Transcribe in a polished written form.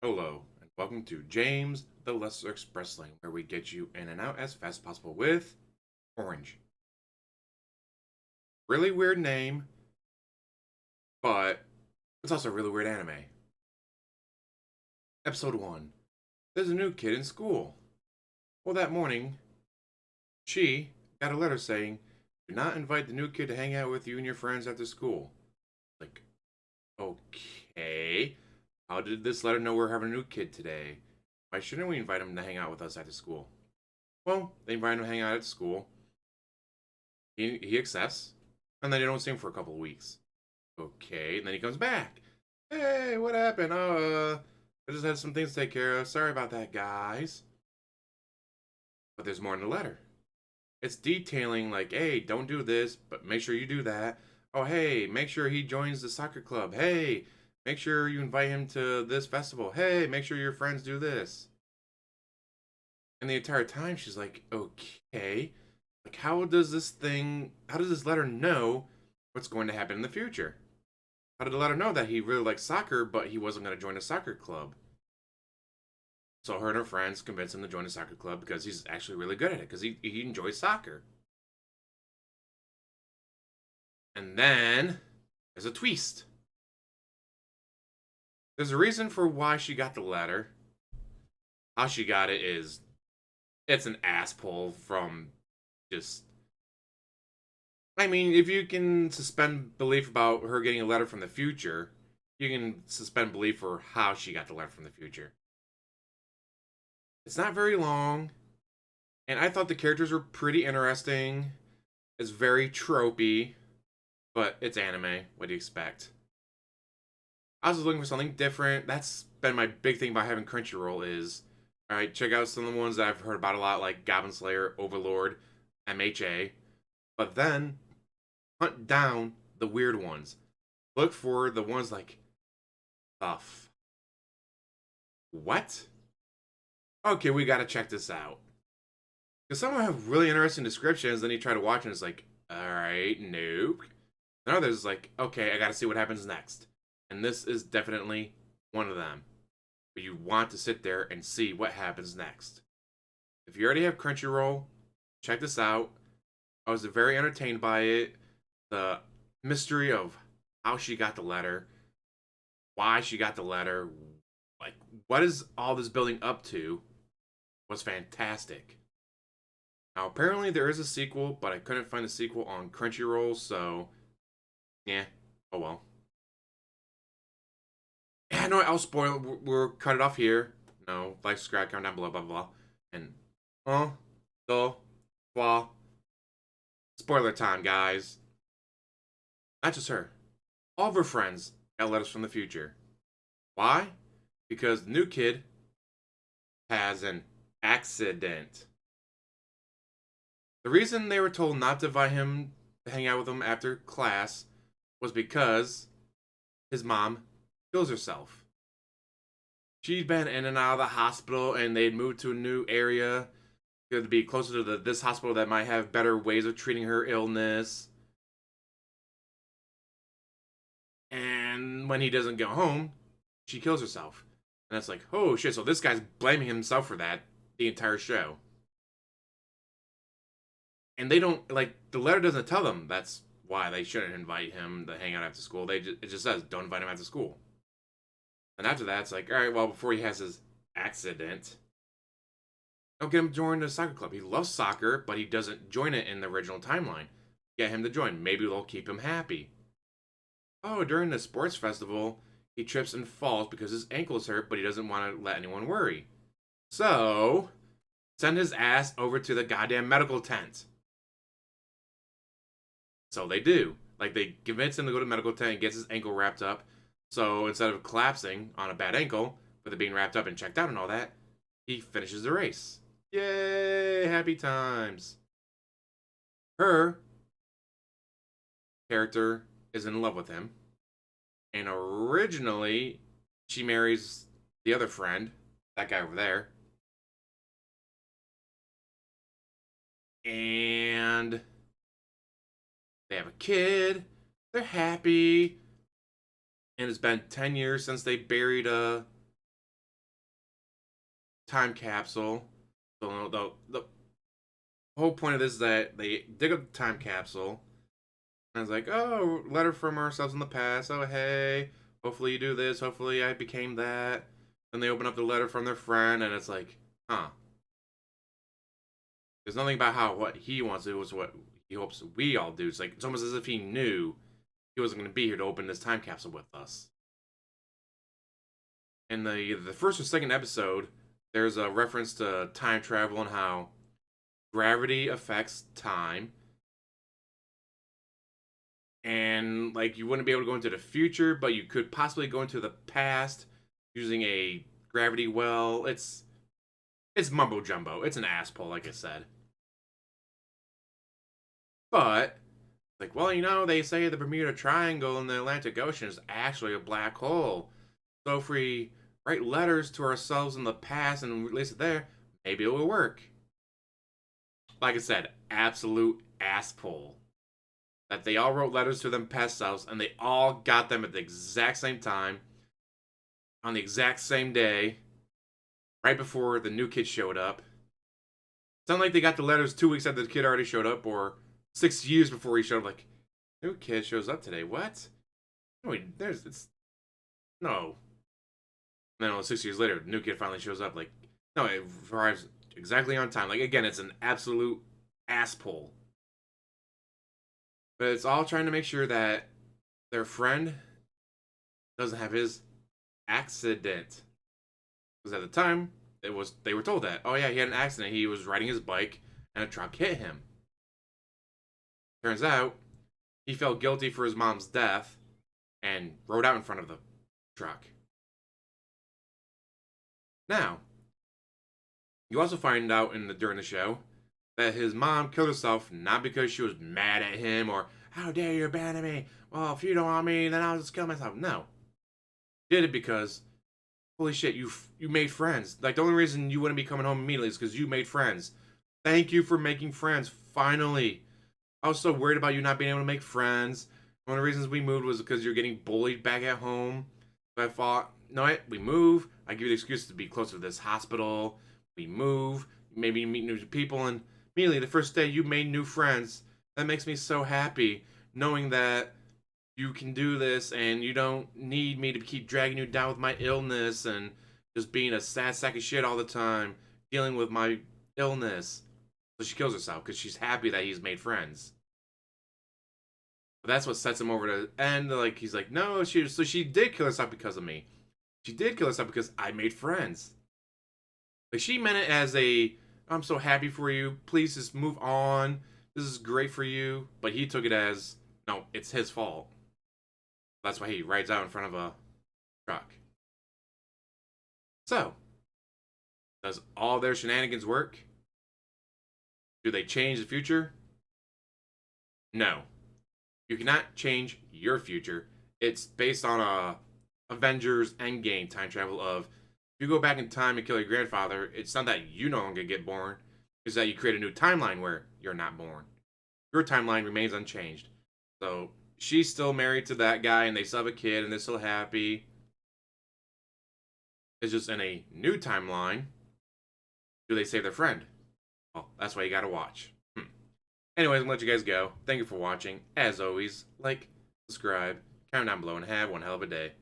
Hello, and welcome to James the Lesser Express Lane, where we get you in and out as fast as possible with Orange. Really weird name, but it's also a really weird anime. Episode 1. There's a new kid in school. Well, that morning, she got a letter saying, do not invite the new kid to hang out with you and your friends after school. Like, okay. How did this letter know we're having a new kid today? Why shouldn't we invite him to hang out with us after school? Well, they invite him to hang out at school. He accepts, and then they don't see him for a couple of weeks. Okay, and then he comes back. Hey, what happened? I just had some things to take care of. Sorry about that, guys. But there's more in the letter. It's detailing like, hey, don't do this, but make sure you do that. Oh, hey, make sure he joins the soccer club. Hey, make sure you invite him to this festival. Hey, make sure your friends do this. And the entire time she's like, okay, like how does this letter know what's going to happen in the future? How did the letter know that he really likes soccer, but he wasn't going to join a soccer club? So her and her friends convince him to join a soccer club because he's actually really good at it, because he enjoys soccer. And then there's a twist. There's a reason for why she got the letter. How she got it is it's an ass pull from just I mean, if you can suspend belief about her getting a letter from the future, you can suspend belief for how she got the letter from the future. It's not very long, and I thought the characters were pretty interesting. It's very tropey, but it's anime. What do you expect? I was looking for something different. That's been my big thing about having Crunchyroll is, all right, check out some of the ones that I've heard about a lot, like Goblin Slayer, Overlord, MHA. But then hunt down the weird ones. Look for the ones like, what? Okay, we gotta check this out. Because some of them have really interesting descriptions, then you try to watch and it's like, alright, nope. And others like, okay, I gotta see what happens next. And this is definitely one of them. But you want to sit there and see what happens next. If you already have Crunchyroll, check this out. I was very entertained by it. The mystery of how she got the letter, why she got the letter, like what is all this building up to, was fantastic. Now apparently there is a sequel, but I couldn't find the sequel on Crunchyroll, so yeah, oh well. Yeah, no, I'll spoil. We'll cut it off here. No, like, subscribe, comment down below, blah blah blah, and the blah. Spoiler time, guys. Not just her. All of her friends got letters from the future. Why? Because the new kid has an accident. The reason they were told not to invite him to hang out with them after class was because his mom kills herself. She'd been in and out of the hospital and they'd moved to a new area to be closer to this hospital that might have better ways of treating her illness. And when he doesn't go home, she kills herself. And that's like, oh shit, so this guy's blaming himself for that the entire show. And they don't, like, the letter doesn't tell them that's why they shouldn't invite him to hang out after school. It just says, don't invite him after school. And after that, it's like, all right, well, before he has his accident, don't get him to join the soccer club. He loves soccer, but he doesn't join it in the original timeline. Get him to join. Maybe they'll keep him happy. Oh, during the sports festival, he trips and falls because his ankle is hurt, but he doesn't want to let anyone worry. So, send his ass over to the goddamn medical tent. So they do. Like, they convince him to go to the medical tent and gets his ankle wrapped up. So instead of collapsing on a bad ankle, with it being wrapped up and checked out and all that, he finishes the race. Yay! Happy times. Her character is in love with him. And originally, she marries the other friend, that guy over there. And they have a kid. They're happy. And it's been 10 years since they buried time capsule. So the whole point of this is that they dig up the time capsule, and it's like, oh, letter from ourselves in the past. Oh, hey, hopefully you do this. Hopefully I became that. And they open up the letter from their friend, and it's like, huh. There's nothing about how what he wants to do is what he hopes we all do. It's like it's almost as if he knew he wasn't going to be here to open this time capsule with us. In the first or second episode, there's a reference to time travel and how gravity affects time, and like you wouldn't be able to go into the future, but you could possibly go into the past using a gravity well. It's mumbo jumbo. It's an ass pull, like I said. But like, well, they say the Bermuda Triangle in the Atlantic Ocean is actually a black hole. So if we write letters to ourselves in the past and release it there, maybe it will work. Like I said, absolute ass pull. That they all wrote letters to them past selves, and they all got them at the exact same time, on the exact same day, right before the new kid showed up. It's not like they got the letters 2 weeks after the kid already showed up, or 6 years before he showed up. Like, new kid shows up today. What? No, no. And then 6 years later, the new kid finally shows up. Like, no, it arrives exactly on time. Like, again, it's an absolute ass pull. But it's all trying to make sure that their friend doesn't have his accident. Because at the time, they were told that, oh yeah, he had an accident. He was riding his bike and a truck hit him. Turns out, he felt guilty for his mom's death and rode out in front of the truck. Now, you also find out during the show that his mom killed herself not because she was mad at him or how dare you abandon me? Well, if you don't want me, then I'll just kill myself. No, she did it because holy shit, you made friends. Like the only reason you wouldn't be coming home immediately is because you made friends. Thank you for making friends. Finally, I was so worried about you not being able to make friends. One of the reasons we moved was because you're getting bullied back at home. So I thought, no, we move. I give you the excuse to be closer to this hospital. We move. Maybe you meet new people, and immediately the first day you made new friends. That makes me so happy knowing that you can do this and you don't need me to keep dragging you down with my illness and just being a sad sack of shit all the time, dealing with my illness. So she kills herself because she's happy that he's made friends. But that's what sets him over to end. Like he's like, no, she did kill herself because of me. She did kill herself because I made friends. Like she meant it as I'm so happy for you. Please just move on. This is great for you. But he took it as, no, it's his fault. That's why he rides out in front of a truck. So, does all their shenanigans work? Do they change the future? No. You cannot change your future. It's based on a Avengers Endgame time travel of if you go back in time and kill your grandfather, it's not that you no longer get born, it's that you create a new timeline where you're not born. Your timeline remains unchanged. So she's still married to that guy and they still have a kid and they're still happy. It's just in a new timeline. Do they save their friend? Well, that's why you gotta watch. Anyways, I'm gonna let you guys go. Thank you for watching. As always, like, subscribe, comment down below, and have one hell of a day.